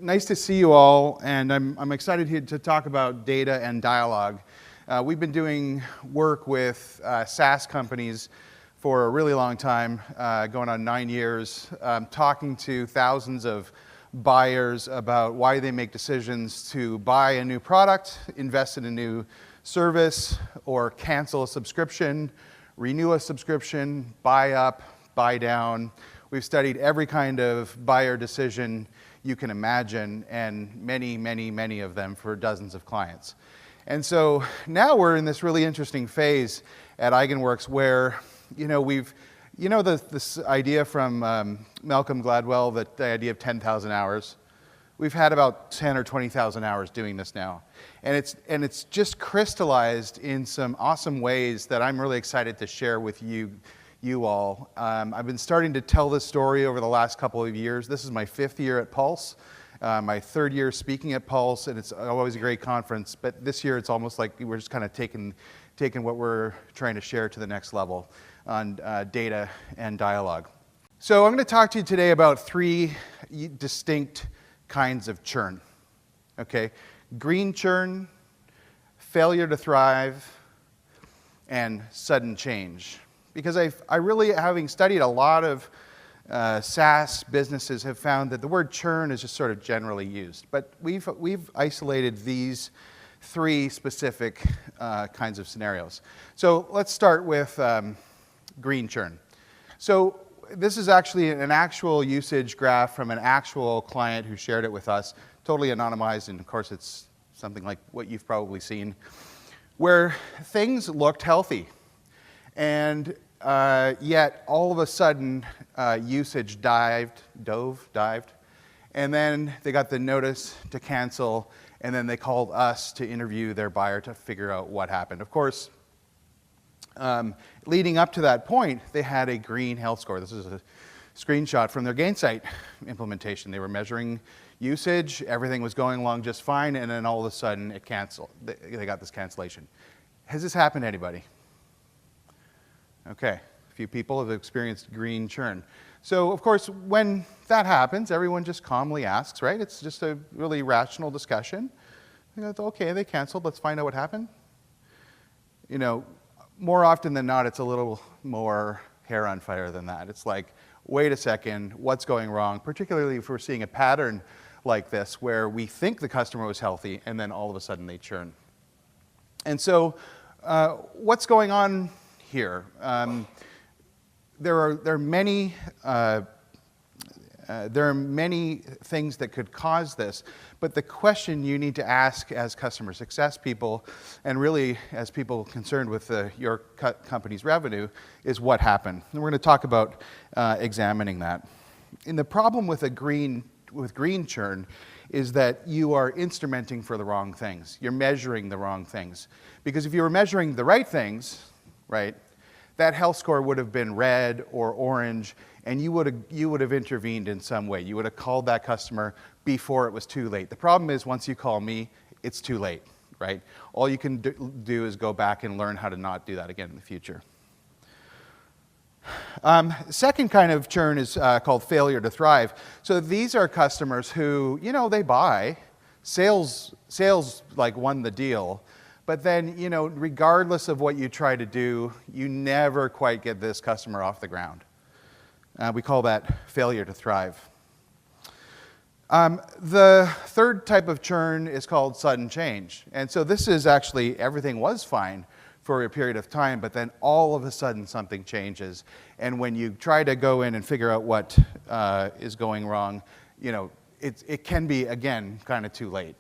Nice to see you all, and I'm excited here to talk about data and dialogue. We've been doing work with SaaS companies for a really long time, going on 9 years, talking to thousands of buyers about why they make decisions to buy a new product, invest in a new service, or cancel a subscription, renew a subscription, buy up, buy down. We've studied every kind of buyer decision you can imagine, and many of them for dozens of clients. And so now we're in this really interesting phase at Eigenworks where, this idea from Malcolm Gladwell, that the idea of 10,000 hours. We've had about 10 or 20,000 hours doing this now. And it's just crystallized in some awesome ways that I'm really excited to share with you all. I've been starting to tell this story over the last couple of years. This is my 5th year at Pulse, my 3rd year speaking at Pulse, and it's always a great conference. But this year it's almost like we're just kind of taking what we're trying to share to the next level on data and dialogue. So I'm going to talk to you today about 3 distinct kinds of churn. Okay, green churn, failure to thrive, and sudden change. Because I really, having studied a lot of SaaS businesses, have found that the word churn is just sort of generally used. But we've isolated these 3 specific kinds of scenarios. So let's start with green churn. So this is actually an actual usage graph from an actual client who shared it with us, totally anonymized, and of course it's something like what you've probably seen, where things looked healthy. And yet, all of a sudden, usage dived, and then they got the notice to cancel, and then they called us to interview their buyer to figure out what happened. Of course, leading up to that point, they had a green health score. This is a screenshot from their Gainsight implementation. They were measuring usage, everything was going along just fine, and then all of a sudden, it canceled. They got this cancellation. Has this happened to anybody? Okay, a few people have experienced green churn. So, of course, when that happens, everyone just calmly asks, right? It's just a really rational discussion. Okay, they canceled, let's find out what happened. More often than not, it's a little more hair on fire than that. It's like, wait a second, what's going wrong? Particularly if we're seeing a pattern like this, where we think the customer was healthy, and then all of a sudden they churn. And so, what's going on here? There are many things that could cause this, but the question you need to ask as customer success people, and really as people concerned with your company's revenue, is what happened. And we're going to talk about examining that. And the problem with green churn is that you are instrumenting for the wrong things. You're measuring the wrong things. Because if you were measuring the right things, right, that health score would have been red or orange, and you would have intervened in some way. You would have called that customer before it was too late. The problem is, once you call me, it's too late, right? All you can do is go back and learn how to not do that again in the future. Second kind of churn is called failure to thrive. So these are customers who, they buy. Sales like won the deal. But then, regardless of what you try to do, you never quite get this customer off the ground. We call that failure to thrive. The third type of churn is called sudden change. And so this is actually, everything was fine for a period of time, but then all of a sudden something changes. And when you try to go in and figure out what is going wrong, it can be, again, kind of too late.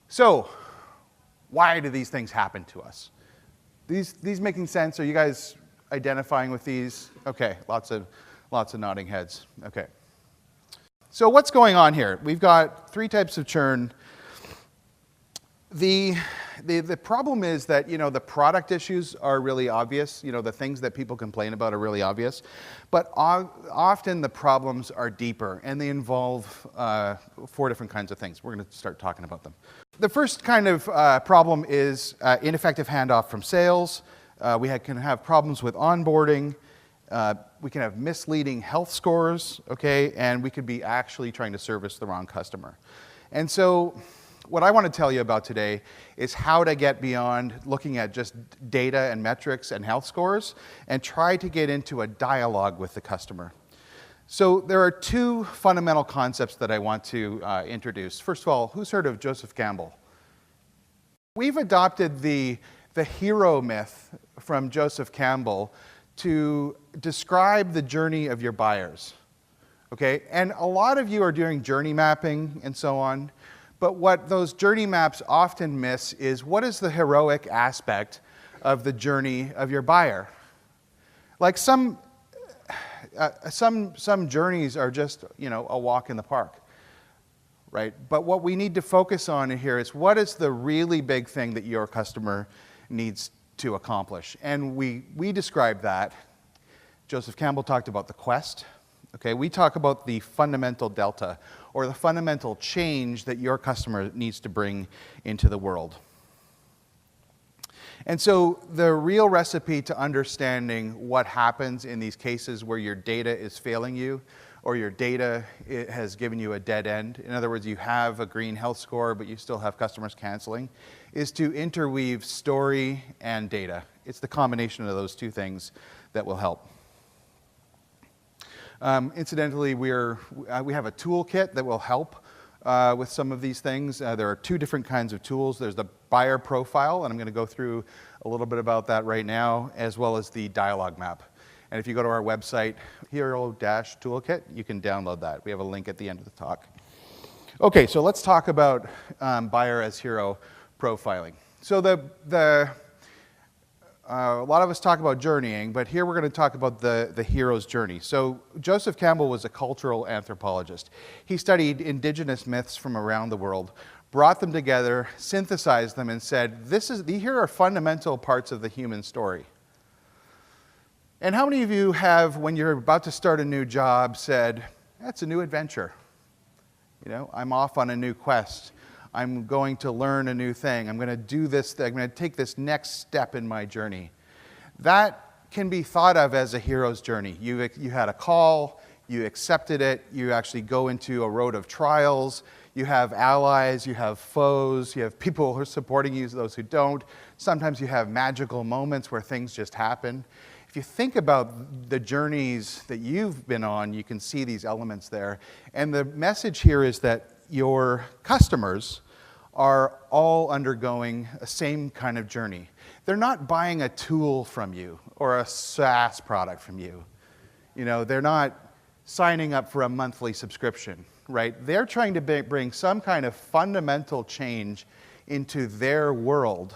So, why do these things happen to us? These making sense? Are you guys identifying with these? Okay, lots of nodding heads. Okay. So what's going on here? We've got 3 types of churn. The problem is that, the product issues are really obvious. The things that people complain about are really obvious. But often the problems are deeper, and they involve 4 different kinds of things. We're going to start talking about them. The first kind of problem is ineffective handoff from sales. We can have problems with onboarding. We can have misleading health scores, okay, and we could be actually trying to service the wrong customer. And so what I want to tell you about today is how to get beyond looking at just data and metrics and health scores and try to get into a dialogue with the customer. So there are two fundamental concepts that I want to introduce. First of all, who's heard of Joseph Campbell? We've adopted the hero myth from Joseph Campbell to describe the journey of your buyers, okay? And a lot of you are doing journey mapping and so on, but what those journey maps often miss is what is the heroic aspect of the journey of your buyer? Like some journeys are just, a walk in the park, right? But what we need to focus on here is what is the really big thing that your customer needs to accomplish. And we describe that. Joseph Campbell talked about the quest. Okay, we talk about the fundamental delta, or the fundamental change that your customer needs to bring into the world. And so the real recipe to understanding what happens in these cases where your data is failing you, or your data has given you a dead end, in other words, you have a green health score, but you still have customers canceling, is to interweave story and data. It's the combination of those two things that will help. Incidentally, we have a toolkit that will help with some of these things. There are two different kinds of tools. There's the buyer profile, and I'm going to go through a little bit about that right now, as well as the dialogue map. And if you go to our website, Hero-Toolkit, you can download that. We have a link at the end of the talk. Okay, so let's talk about buyer as hero profiling. So a lot of us talk about journeying, but here we're going to talk about the hero's journey. So Joseph Campbell was a cultural anthropologist. He studied indigenous myths from around the world, brought them together, synthesized them, and said, here are fundamental parts of the human story. And how many of you have, when you're about to start a new job, said, that's a new adventure. I'm off on a new quest. I'm going to learn a new thing. I'm going to do this thing. I'm going to take this next step in my journey. That can be thought of as a hero's journey. You had a call, you accepted it, you actually go into a road of trials, you have allies, you have foes, you have people who are supporting you, those who don't. Sometimes you have magical moments where things just happen. If you think about the journeys that you've been on, you can see these elements there. And the message here is that your customers are all undergoing a same kind of journey. They're not buying a tool from you or a SaaS product from you. They're not signing up for a monthly subscription, right? They're trying to bring some kind of fundamental change into their world.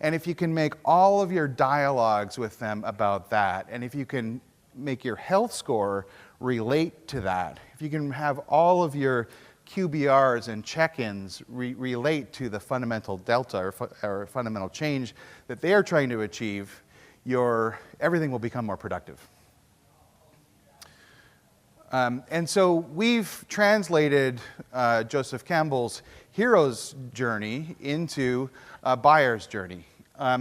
And if you can make all of your dialogues with them about that, and if you can make your health score relate to that, if you can have all of your QBRs and check-ins relate to the fundamental delta or fundamental change that they are trying to achieve, everything will become more productive. And so we've translated Joseph Campbell's hero's journey into a buyer's journey.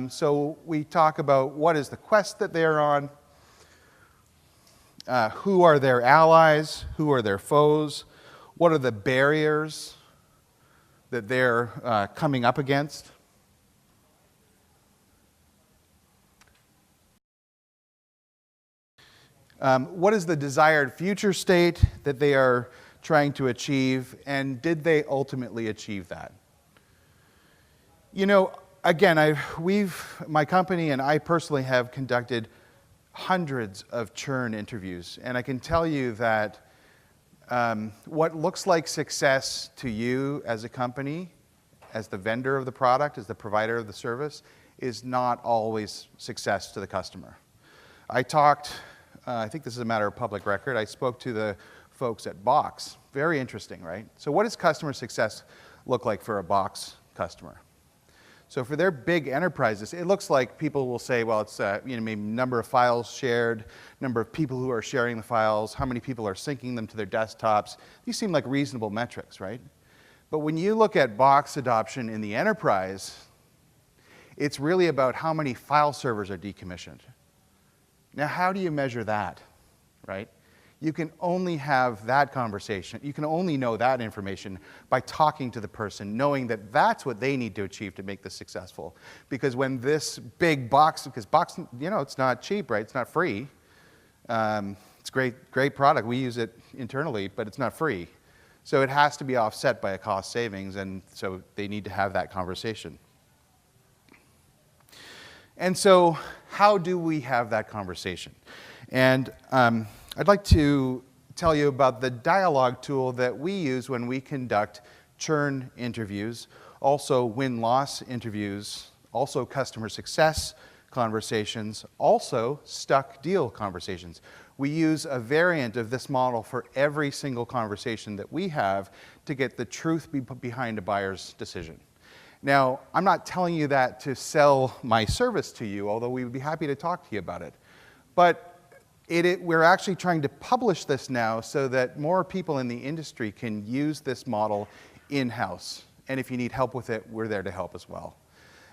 So we talk about what is the quest that they're on, who are their allies, who are their foes, what are the barriers that they're coming up against. What is the desired future state that they are trying to achieve, and did they ultimately achieve that? Again, my company and I personally have conducted hundreds of churn interviews, and I can tell you that what looks like success to you as a company, as the vendor of the product, as the provider of the service, is not always success to the customer. I think this is a matter of public record, I spoke to the folks at Box. Very interesting, right? So what does customer success look like for a Box customer? So for their big enterprises, it looks like people will say, well, it's maybe number of files shared, number of people who are sharing the files, how many people are syncing them to their desktops. These seem like reasonable metrics, right? But when you look at Box adoption in the enterprise, it's really about how many file servers are decommissioned. Now, how do you measure that, right? You can only have that conversation. You can only know that information by talking to the person, knowing that that's what they need to achieve to make this successful. Because when this big box, it's not cheap, right? It's not free. It's great product. We use it internally, but it's not free. So it has to be offset by a cost savings, and so they need to have that conversation. And so how do we have that conversation? And I'd like to tell you about the dialogue tool that we use when we conduct churn interviews, also win-loss interviews, also customer success conversations, also stuck deal conversations. We use a variant of this model for every single conversation that we have to get the truth behind a buyer's decision. Now, I'm not telling you that to sell my service to you, although we would be happy to talk to you about it. But we're actually trying to publish this now so that more people in the industry can use this model in-house. And if you need help with it, we're there to help as well.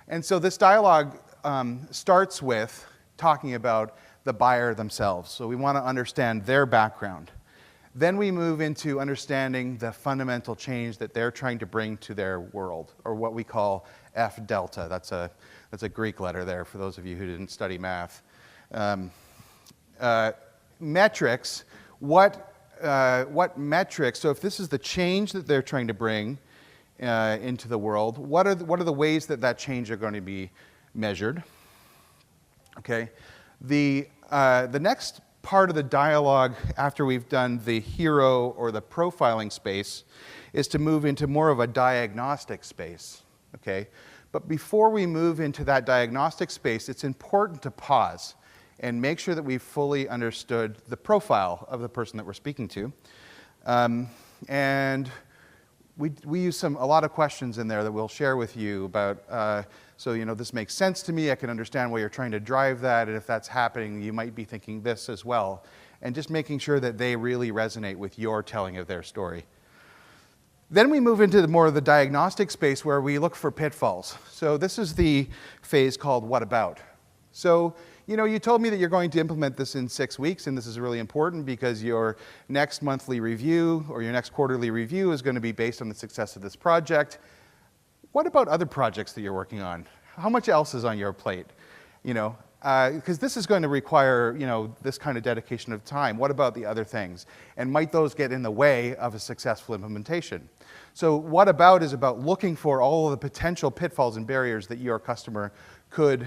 And so this dialogue starts with talking about the buyer themselves. So we want to understand their background. Then we move into understanding the fundamental change that they're trying to bring to their world, or what we call F delta. That's a Greek letter there for those of you who didn't study math. Metrics, what metrics, so if this is the change that they're trying to bring into the world, what are the ways that change are going to be measured? Okay, the next part of the dialogue after we've done the hero or the profiling space is to move into more of a diagnostic space, okay? But before we move into that diagnostic space, it's important to pause and make sure that we've fully understood the profile of the person that we're speaking to. And we use a lot of questions in there that we'll share with you about, so this makes sense to me, I can understand why you're trying to drive that, and if that's happening, you might be thinking this as well. And just making sure that they really resonate with your telling of their story. Then we move into more of the diagnostic space where we look for pitfalls. So this is the phase called what about. So, you told me that you're going to implement this in 6 weeks, and this is really important because your next monthly review or your next quarterly review is going to be based on the success of this project. What about other projects that you're working on? How much else is on your plate? Because this is going to require, this kind of dedication of time. What about the other things? And might those get in the way of a successful implementation? So what about is about looking for all of the potential pitfalls and barriers that your customer could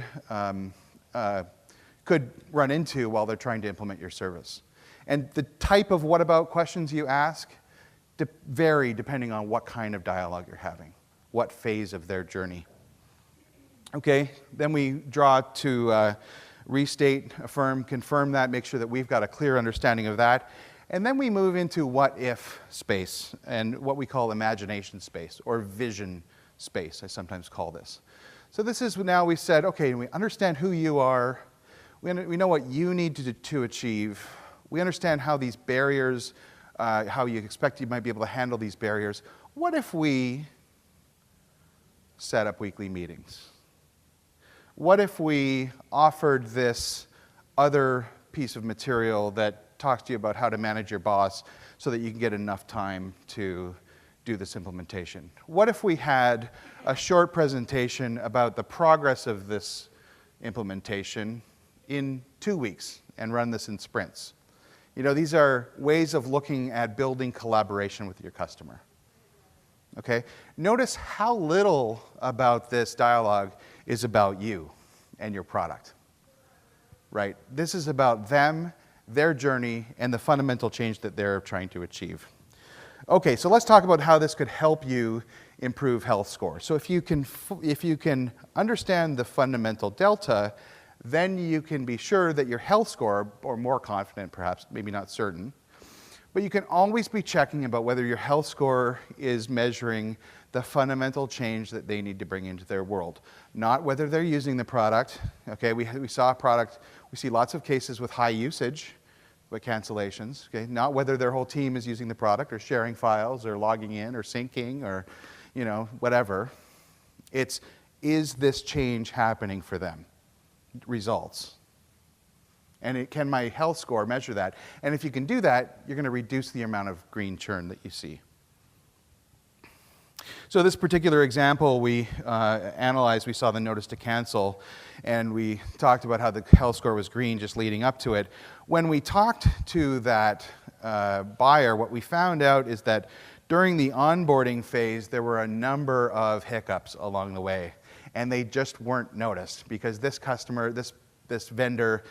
run into while they're trying to implement your service. And the type of what about questions you ask vary depending on what kind of dialogue you're having, what phase of their journey. Okay, then we draw to restate, affirm, confirm that, make sure that we've got a clear understanding of that. And then we move into what if space and what we call imagination space or vision space, I sometimes call this. So this is now we said, okay, we understand who you are. We know what you need to achieve. We understand how these barriers, how you expect you might be able to handle these barriers. What if we set up weekly meetings? What if we offered this other piece of material that talks to you about how to manage your boss so that you can get enough time to do this implementation? What if we had a short presentation about the progress of this implementation in 2 weeks and run this in sprints? These are ways of looking at building collaboration with your customer. Okay? Notice how little about this dialogue is about you and your product. Right? This is about them, their journey, and the fundamental change that they're trying to achieve. Okay, so let's talk about how this could help you improve health score. So if you can understand the fundamental delta, then you can be sure that your health score, or more confident perhaps, maybe not certain, but you can always be checking about whether your health score is measuring the fundamental change that they need to bring into their world. Not whether they're using the product. Okay, we saw a product, we see lots of cases with high usage, but cancellations. Okay, not whether their whole team is using the product or sharing files or logging in or syncing or whatever. Is this change happening for them? Results. And can my health score measure that? And if you can do that, you're going to reduce the amount of green churn that you see. So this particular example we analyzed, we saw the notice to cancel, and we talked about how the health score was green just leading up to it. When we talked to that buyer, what we found out is that during the onboarding phase, there were a number of hiccups along the way, and they just weren't noticed because this customer, this vendor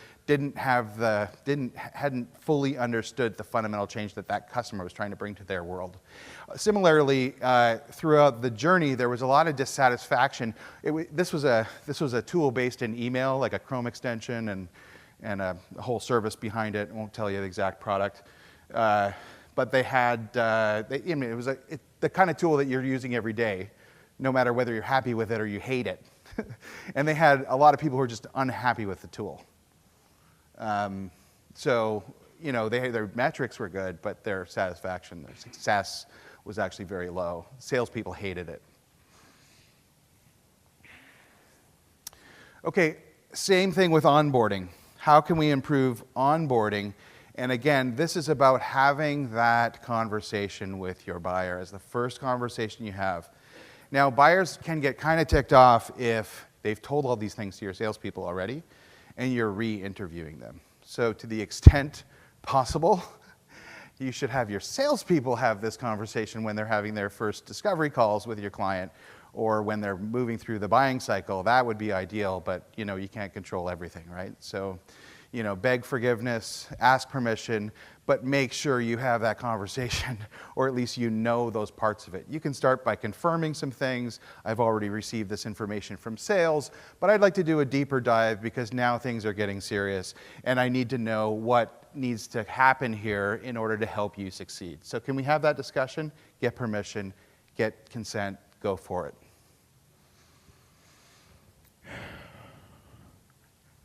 hadn't fully understood the fundamental change that customer was trying to bring to their world. Similarly, throughout the journey, there was a lot of dissatisfaction. This was a tool based in email, like a Chrome extension and a whole service behind it. I won't tell you the exact product, but they had. It was the kind of tool that you're using every day, no matter whether you're happy with it or you hate it. And they had a lot of people who were just unhappy with the tool. So, their metrics were good, but their satisfaction, their success was actually very low. Salespeople hated it. Okay, same thing with onboarding. How can we improve onboarding? And again, this is about having that conversation with your buyer as the first conversation you have. Now, buyers can get kind of ticked off if they've told all these things to your salespeople already, and you're re-interviewing them. So to the extent possible, you should have your salespeople have this conversation when they're having their first discovery calls with your client, or when they're moving through the buying cycle. That would be ideal, but you can't control everything, right? So, beg forgiveness, ask permission, but make sure you have that conversation, or at least those parts of it. You can start by confirming some things. I've already received this information from sales, but I'd like to do a deeper dive because now things are getting serious, and I need to know what needs to happen here in order to help you succeed. So can we have that discussion? Get permission, get consent, go for it.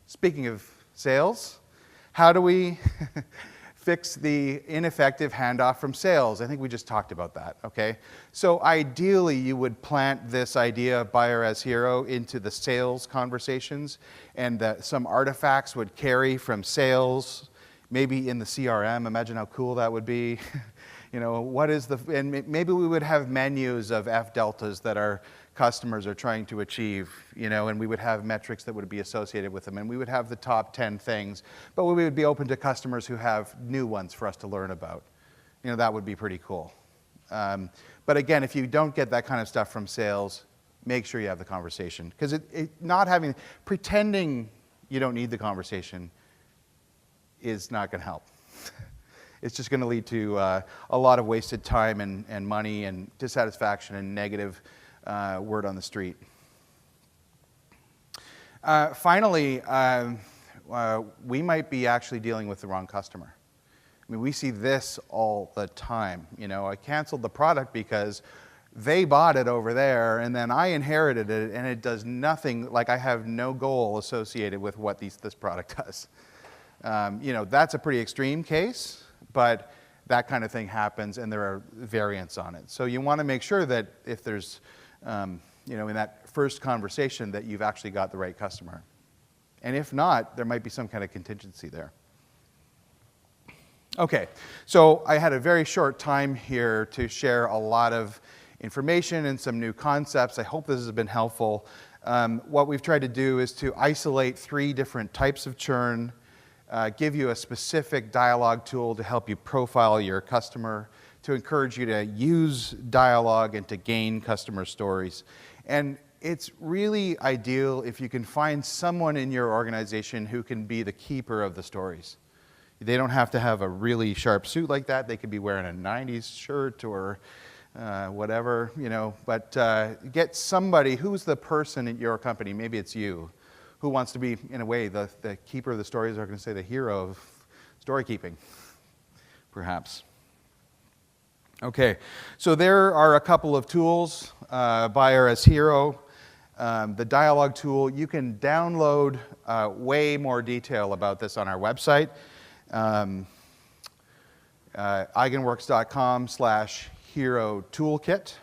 Speaking of sales, how do we fix the ineffective handoff from sales? I think we just talked about that, okay? So ideally, you would plant this idea of buyer as hero into the sales conversations, and that some artifacts would carry from sales, maybe in the CRM. Imagine how cool that would be. And maybe we would have menus of F deltas that our customers are trying to achieve, and we would have metrics that would be associated with them, and we would have the top 10 things, but we would be open to customers who have new ones for us to learn about. That would be pretty cool. But again, if you don't get that kind of stuff from sales, make sure you have the conversation, because pretending you don't need the conversation is not going to help. It's just going to lead to a lot of wasted time and money and dissatisfaction and negative word on the street. Finally, we might be actually dealing with the wrong customer. I mean, we see this all the time. I canceled the product because they bought it over there, and then I inherited it, and it does nothing. Like, I have no goal associated with what this product does. That's a pretty extreme case, but that kind of thing happens, and there are variants on it. So you want to make sure that if there's, in that first conversation, that you've actually got the right customer. And if not, there might be some kind of contingency there. Okay, so I had a very short time here to share a lot of information and some new concepts. I hope this has been helpful. What we've tried to do is to isolate 3 different types of churn, give you a specific dialogue tool to help you profile your customer, to encourage you to use dialogue and to gain customer stories. And it's really ideal if you can find someone in your organization who can be the keeper of the stories. They don't have to have a really sharp suit like that. They could be wearing a 90s shirt or whatever, but get somebody who's the person in your company, maybe it's you, who wants to be, in a way, the keeper of the stories, or going to say the hero of story keeping, perhaps. Okay, so there are a couple of tools, Buyer as Hero, the dialogue tool. You can download way more detail about this on our website, eigenworks.com/hero toolkit.